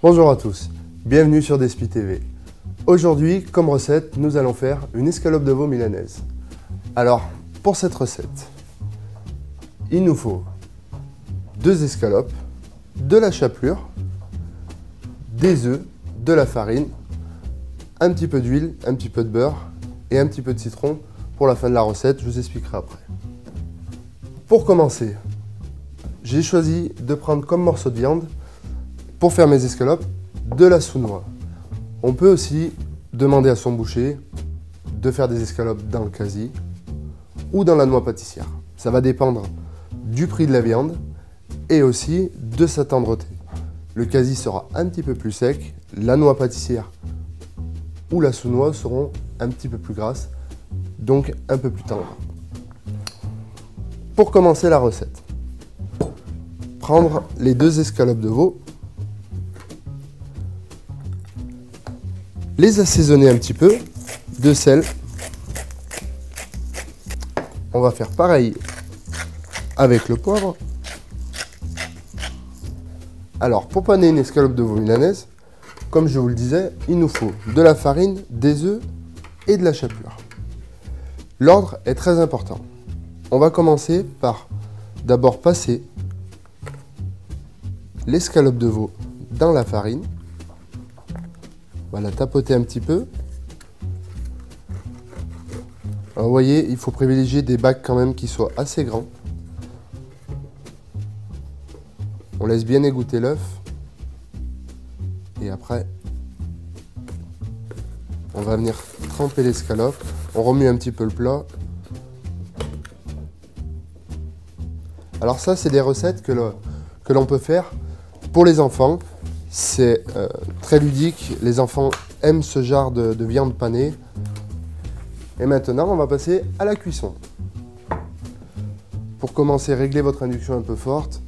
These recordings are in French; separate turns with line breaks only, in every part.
Bonjour à tous, bienvenue sur Despi TV. Aujourd'hui, comme recette, nous allons faire une escalope de veau milanaise. Alors, pour cette recette, il nous faut 2 escalopes, de la chapelure, des œufs, de la farine, un petit peu d'huile, un petit peu de beurre et un petit peu de citron pour la fin de la recette, je vous expliquerai après. Pour commencer, j'ai choisi de prendre comme morceau de viande, pour faire mes escalopes, de la sous-noix. On peut aussi demander à son boucher de faire des escalopes dans le quasi ou dans la noix pâtissière. Ça va dépendre du prix de la viande et aussi de sa tendreté. Le quasi sera un petit peu plus sec, la noix pâtissière ou la sous-noix seront un petit peu plus grasses, donc un peu plus tendres. Pour commencer la recette, prendre les 2 escalopes de veau, les assaisonner un petit peu de sel. On va faire pareil avec le poivre. Alors, pour paner une escalope de veau milanaise, comme je vous le disais, il nous faut de la farine, des œufs et de la chapelure. L'ordre est très important. On va commencer par d'abord passer l'escalope de veau dans la farine. On va la tapoter un petit peu. Alors, vous voyez, il faut privilégier des bacs quand même qui soient assez grands. On laisse bien égoutter l'œuf. Et après, on va venir tremper l'escalope. On remue un petit peu le plat. Alors ça, c'est des recettes que l'on peut faire pour les enfants. C'est très ludique, les enfants aiment ce genre de viande panée. Et maintenant, on va passer à la cuisson. Pour commencer, réglez votre induction un peu forte.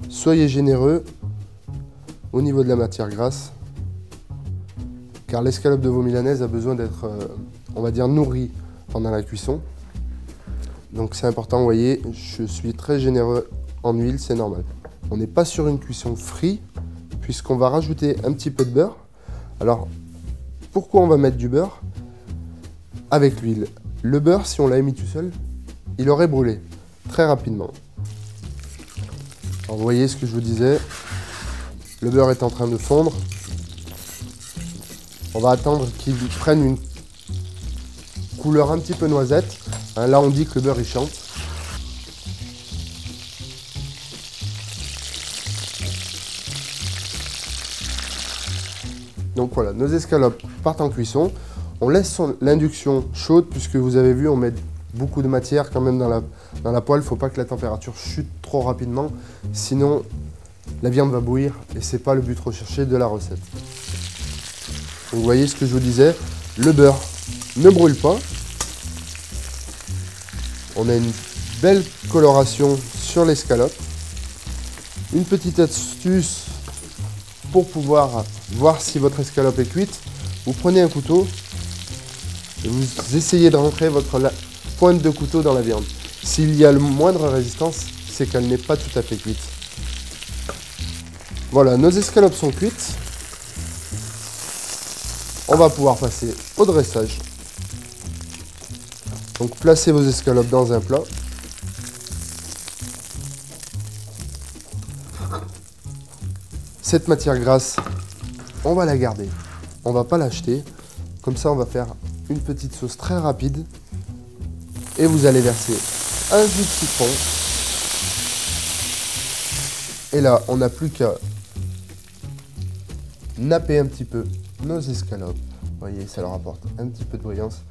Soyez généreux au niveau de la matière grasse, car l'escalope de veau milanaise a besoin d'être, on va dire, nourrie pendant la cuisson. Donc c'est important, vous voyez, je suis très généreux en huile, c'est normal. On n'est pas sur une cuisson frite, puisqu'on va rajouter un petit peu de beurre. Alors, pourquoi on va mettre du beurre avec l'huile? Le beurre, si on l'avait mis tout seul, il aurait brûlé très rapidement. Alors, vous voyez ce que je vous disais, le beurre est en train de fondre. On va attendre qu'il prenne une couleur un petit peu noisette. Là, on dit que le beurre, il chante. Donc voilà, nos escalopes partent en cuisson. On laisse l'induction chaude puisque vous avez vu, on met beaucoup de matière quand même dans la poêle. Il ne faut pas que la température chute trop rapidement, sinon la viande va bouillir et ce n'est pas le but recherché de la recette. Donc, vous voyez ce que je vous disais, le beurre ne brûle pas. On a une belle coloration sur l'escalope. Une petite astuce pour pouvoir voir si votre escalope est cuite, vous prenez un couteau et vous essayez de rentrer votre pointe de couteau dans la viande. S'il y a le moindre résistance, c'est qu'elle n'est pas tout à fait cuite. Voilà, nos escalopes sont cuites. On va pouvoir passer au dressage. Donc placez vos escalopes dans un plat. Cette matière grasse, on va la garder, on va pas l'acheter. Comme ça, on va faire une petite sauce très rapide. Et vous allez verser un jus de citron. Et là, on n'a plus qu'à napper un petit peu nos escalopes. Vous voyez, ça leur apporte un petit peu de brillance.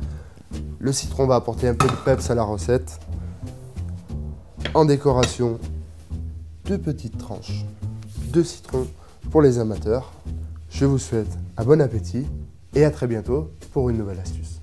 Le citron va apporter un peu de peps à la recette. En décoration, 2 petites tranches de citron pour les amateurs. Je vous souhaite un bon appétit et à très bientôt pour une nouvelle astuce.